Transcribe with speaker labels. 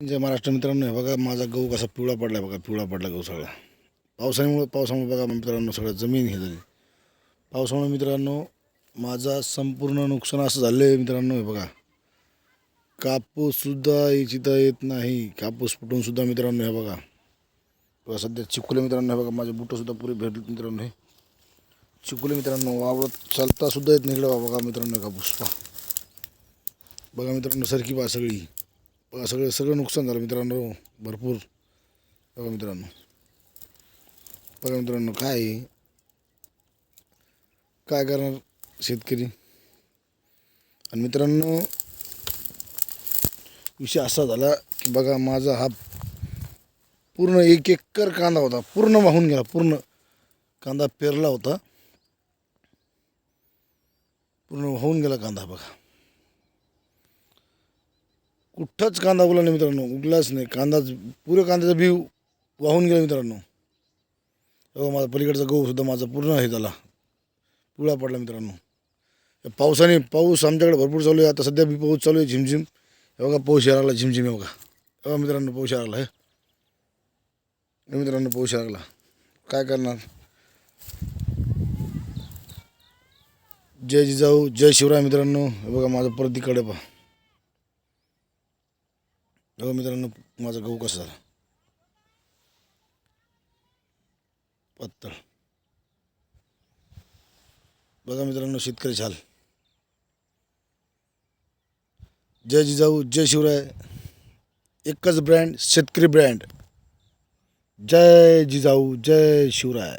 Speaker 1: जय महाराष्ट्र मित्रांनो, हे बघा माझा गहू कसा पिवळा पडला बघा. पिवळा पडला गहू सगळा पावसामुळे बघा मित्रांनो, सगळं जमीन हे झाली पावसामुळे. मित्रांनो माझा संपूर्ण नुकसान असं झालं आहे मित्रांनो. हे बघा कापूससुद्धा इचिता येत नाही, कापूस फुटून सुद्धा मित्रांनो. हे बघा सध्या चिखुले मित्रांनो. हे बघा माझे बुटंसुद्धा पुरे भेटले मित्रांनो. हे चिखुले मित्रांनो, वावरत चालता सुद्धा येत नाही इकडे बघा मित्रांनो. कापूस बघा मित्रांनो, सरकी बा सगळी सगळं नुकसान झालं मित्रांनो, भरपूर. बघा मित्रांनो, काय करणार शेतकरी. आणि मित्रांनो विषय असा झाला की बघा माझा हा पूर्ण 1 एकर कांदा होता, पूर्ण वाहून गेला. पूर्ण कांदा पेरला होता, पूर्ण वाहून गेला कांदा. बघा कुठंच कांदा उगला नाही मित्रांनो, उगलाच नाही कांदा. पुरे कांद्याचा बी वाहून गेला मित्रांनो. बघा माझा पलीकडचा गहूसुद्धा माझा पूर्ण हे झाला, पिवळा पडला मित्रांनो. पाऊस आमच्याकडे भरपूर चालू आहे. आता सध्या बी पाऊस चालू आहे, झिमझिम. हे बघा पाऊस यायला लागला, झिमझिम. हे बघा मित्रांनो, पाऊस यायला लागला. हे मित्रांनो पाऊस यायला लागला, काय करणार. जय जिजाऊ जय शिवराय मित्रांनो. हे बघा माझं परत इकडे पहा. बघा मित्रांनो माझा गहू कसा झाला, पत्तळ. बघा मित्रांनो शेतकरी झाल. जय जिजाऊ जय शिवराय, एकच ब्रँड शेतकरी ब्रँड. जय जिजाऊ जय शिवराय.